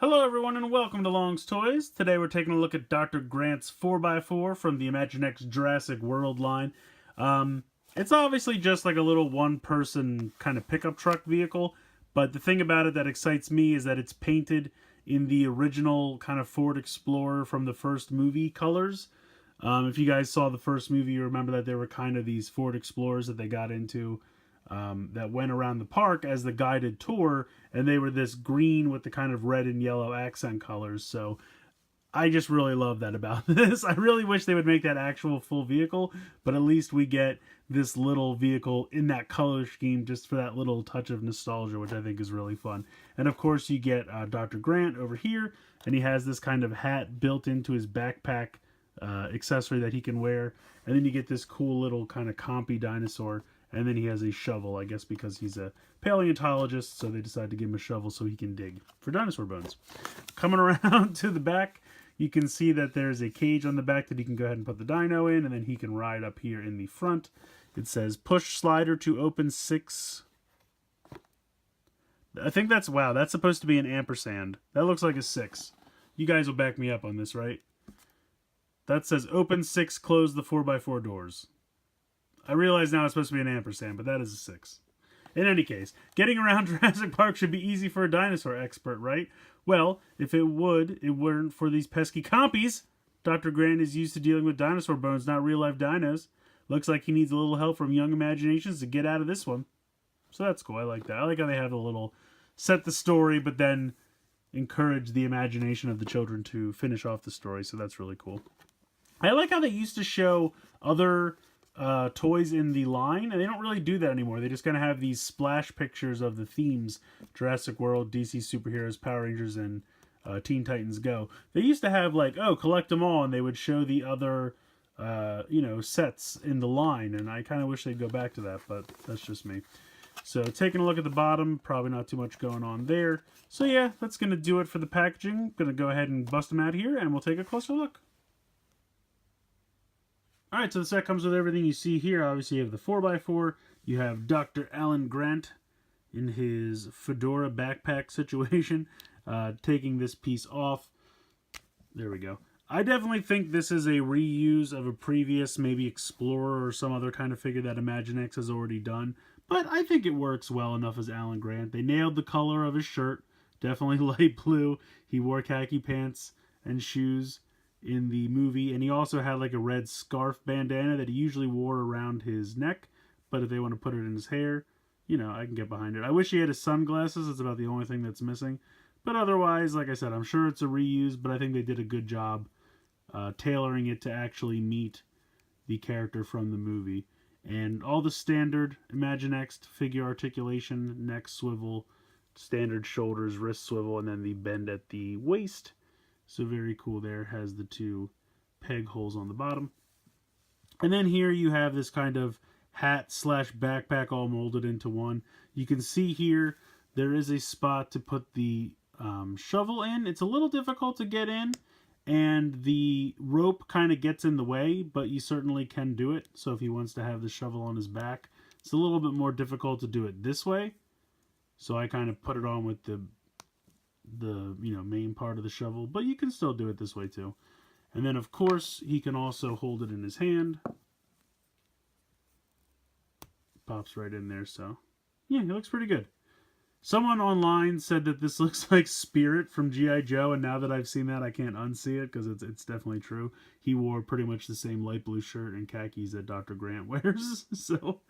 Hello everyone and welcome to Long's Toys. Today we're taking a look at Dr. Grant's 4x4 from the Imaginext Jurassic World line. It's obviously just like a little one-person kind of pickup truck vehicle, but the thing about it that excites me is that it's painted in the original kind of Ford Explorer from the first movie colors. If you guys saw the first movie, you remember that there were kind of these Ford Explorers that they got into that went around the park as the guided tour, and they were this green with the kind of red and yellow accent colors. So I just really love that about this. I really wish they would make that actual full vehicle, but at least we get this little vehicle in that color scheme just for that little touch of nostalgia, which I think is really fun. And of course you get Dr. Grant over here, and he has this kind of hat built into his backpack accessory that he can wear. And then you get this cool little kind of compy dinosaur. And then he has a shovel, I guess because he's a paleontologist, so they decided to give him a shovel so he can dig for dinosaur bones. Coming around to the back, you can see that there's a cage on the back that he can go ahead and put the dino in, and then he can ride up here in the front. It says, push slider to open 6. I think that's, wow, that's supposed to be an ampersand. That looks like a 6. You guys will back me up on this, right? That says, open 6, close the 4x4 doors. I realize now it's supposed to be an ampersand, but that is a 6. In any case, getting around Jurassic Park should be easy for a dinosaur expert, right? Well, if it weren't for these pesky compies. Dr. Grant is used to dealing with dinosaur bones, not real-life dinos. Looks like he needs a little help from young imaginations to get out of this one. So that's cool. I like that. I like how they have a little set the story, but then encourage the imagination of the children to finish off the story. So that's really cool. I like how they used to show other toys in the line, and they don't really do that anymore. They just kind of have these splash pictures of the themes: Jurassic World, DC Superheroes, Power Rangers, and Teen Titans Go. They used to have like, oh, collect them all, and they would show the other sets in the line, and I kind of wish they'd go back to that, but that's just me. So taking a look at the bottom, probably not too much going on there. So yeah, that's going to do it for the packaging. Going to go ahead and bust them out here, and we'll take a closer look. Alright, so the set comes with everything you see here. Obviously you have the 4x4. You have Dr. Alan Grant in his fedora backpack situation, taking this piece off. There we go. I definitely think this is a reuse of a previous, maybe Explorer or some other kind of figure that Imaginext has already done. But I think it works well enough as Alan Grant. They nailed the color of his shirt. Definitely light blue. He wore khaki pants and shoes in the movie, and he also had like a red scarf bandana that he usually wore around his neck, but if they want to put it in his hair, you know, I can get behind it. I wish he had his sunglasses. It's about the only thing that's missing, but otherwise, like I said, I'm sure it's a reuse, but I think they did a good job tailoring it to actually meet the character from the movie. And all the standard Imaginext figure articulation: neck swivel, standard shoulders, wrist swivel, and then the bend at the waist. So very cool there. Has the 2 peg holes on the bottom. And then here you have this kind of hat slash backpack all molded into one. You can see here there is a spot to put the shovel in. It's a little difficult to get in, and the rope kind of gets in the way, but you certainly can do it. So if he wants to have the shovel on his back, it's a little bit more difficult to do it this way. So I kind of put it on with the main part of the shovel, but you can still do it this way too. And then of course he can also hold it in his hand. Pops right in there. So yeah, he looks pretty good. Someone online said that this looks like Spirit from G.I. Joe, and now that I've seen that, I can't unsee it because it's definitely true. He wore pretty much the same light blue shirt and khakis that Dr. Grant wears, so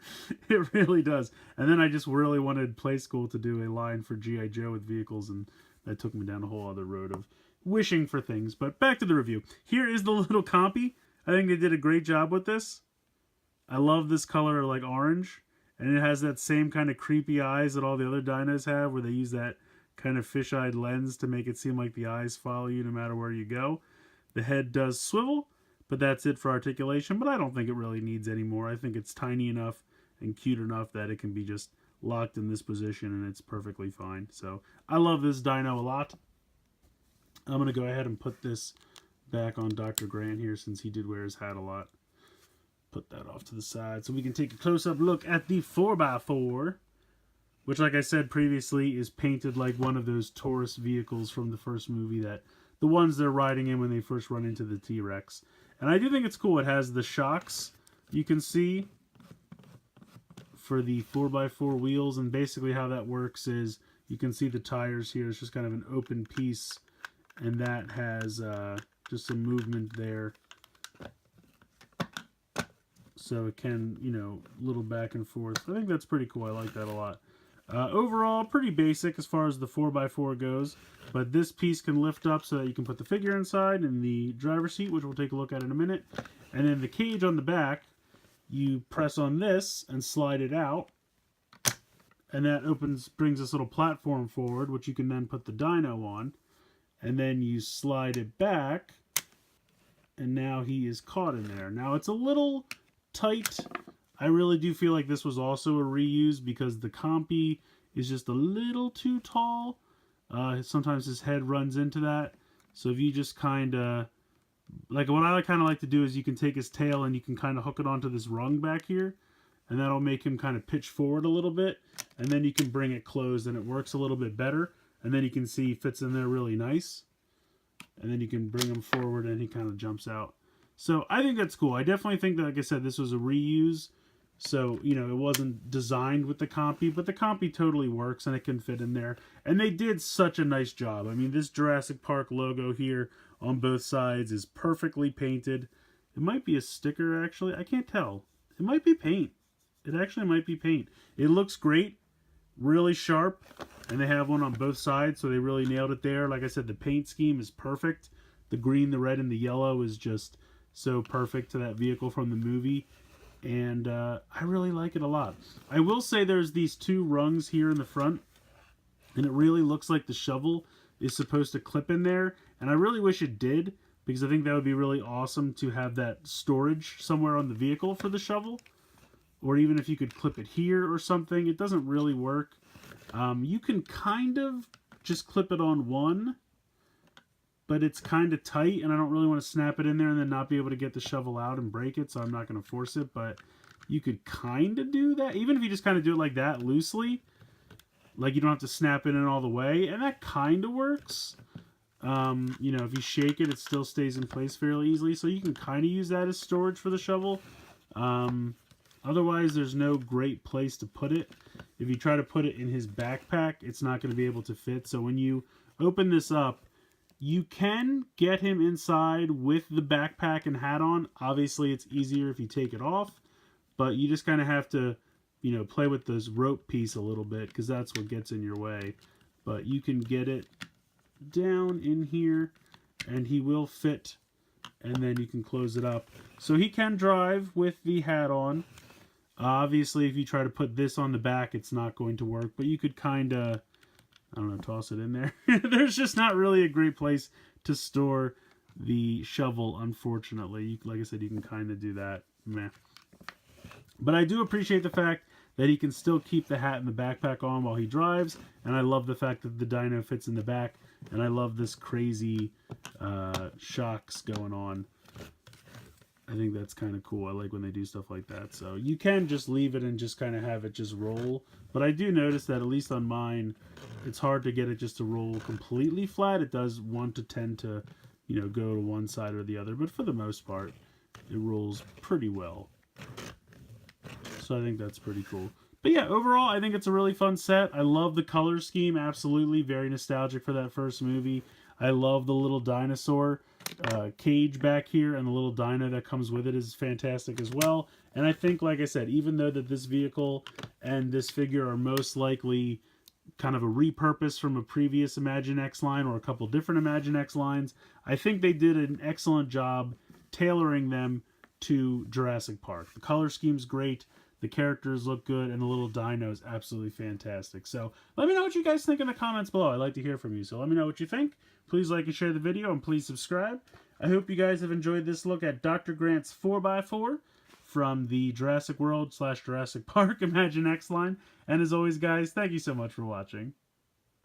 it really does. And then I just really wanted Play School to do a line for G.I. Joe with vehicles, and that took me down a whole other road of wishing for things. But back to the review. Here is the little compy. I think they did a great job with this. I love this color, like orange. And it has that same kind of creepy eyes that all the other dinos have, where they use that kind of fish-eyed lens to make it seem like the eyes follow you no matter where you go. The head does swivel, but that's it for articulation. But I don't think it really needs any more. I think it's tiny enough and cute enough that it can be just locked in this position and it's perfectly fine. So I love this dino a lot. I'm going to go ahead and put this back on Dr. Grant here since he did wear his hat a lot. Put that off to the side so we can take a close-up look at the 4x4. which, like I said previously, is painted like one of those tourist vehicles from the first movie, that the ones they're riding in when they first run into the T-Rex. And I do think it's cool. It has the shocks, you can see, for the 4x4 wheels, and basically how that works is you can see the tires here. It's just kind of an open piece, and that has just some movement there. So it can, you know, little back and forth. I think that's pretty cool. I like that a lot. Overall, pretty basic as far as the 4x4 goes, but this piece can lift up so that you can put the figure inside and the driver's seat, which we'll take a look at in a minute. And then the cage on the back, you press on this and slide it out, and that brings this little platform forward, which you can then put the dino on, and then you slide it back, and now he is caught in there. Now it's a little tight. I really do feel like this was also a reuse because the compy is just a little too tall. Sometimes his head runs into that. So if you just kind of, like, what I kind of like to do is you can take his tail and you can kind of hook it onto this rung back here, and that'll make him kind of pitch forward a little bit, and then you can bring it closed and it works a little bit better, and then you can see he fits in there really nice, and then you can bring him forward and he kind of jumps out. So I think that's cool. I definitely think that, like I said, this was a reuse. So, you know, it wasn't designed with the compy, but the compy totally works and it can fit in there. And they did such a nice job. I mean, this Jurassic Park logo here on both sides is perfectly painted. It might be a sticker, actually. I can't tell. It might be paint. It actually might be paint. It looks great, really sharp, and they have one on both sides, so they really nailed it there. Like I said, the paint scheme is perfect. The green, the red, and the yellow is just so perfect to that vehicle from the movie. And I really like it a lot. I will say there's these two rungs here in the front, and it really looks like the shovel is supposed to clip in there, and I really wish it did, because I think that would be really awesome to have that storage somewhere on the vehicle for the shovel, or even if you could clip it here or something. It doesn't really work. You can kind of just clip it on one, but it's kind of tight, and I don't really want to snap it in there and then not be able to get the shovel out and break it, so I'm not going to force it, but you could kind of do that, even if you just kind of do it like that, loosely. Like, you don't have to snap it in all the way, and that kind of works. You know, if you shake it, it still stays in place fairly easily, so you can kind of use that as storage for the shovel. Otherwise, there's no great place to put it. If you try to put it in his backpack, it's not going to be able to fit, so when you open this up, you can get him inside with the backpack and hat on. Obviously, it's easier if you take it off, but you just kind of have to, you know, play with this rope piece a little bit, because that's what gets in your way. But you can get it down in here, and he will fit, and then you can close it up. So he can drive with the hat on. Obviously, if you try to put this on the back, it's not going to work, but you could kind of, I don't know, toss it in there. There's just not really a great place to store the shovel, unfortunately. Like I said, you can kind of do that. Meh. But I do appreciate the fact that he can still keep the hat and the backpack on while he drives, and I love the fact that the dino fits in the back, and I love this crazy shocks going on. I think that's kind of cool. I like when they do stuff like that. So you can just leave it and just kind of have it just roll. But I do notice that, at least on mine, it's hard to get it just to roll completely flat. It does want to tend to, you know, go to one side or the other. But for the most part, it rolls pretty well. So I think that's pretty cool. But yeah, overall, I think it's a really fun set. I love the color scheme. Absolutely. Very nostalgic for that first movie. I love the little dinosaur cage back here, and the little dino that comes with it is fantastic as well. And I think, like I said, even though that this vehicle and this figure are most likely kind of a repurpose from a previous Imaginext line or a couple different Imaginext lines, I think they did an excellent job tailoring them to Jurassic Park. The color scheme's great, the characters look good, and the little dino is absolutely fantastic. So let me know what you guys think in the comments below. I'd like to hear from you. So let me know what you think. Please like and share the video, and please subscribe. I hope you guys have enjoyed this look at Dr. Grant's 4x4 from the Jurassic World / Jurassic Park Imaginext line. And as always, guys, thank you so much for watching.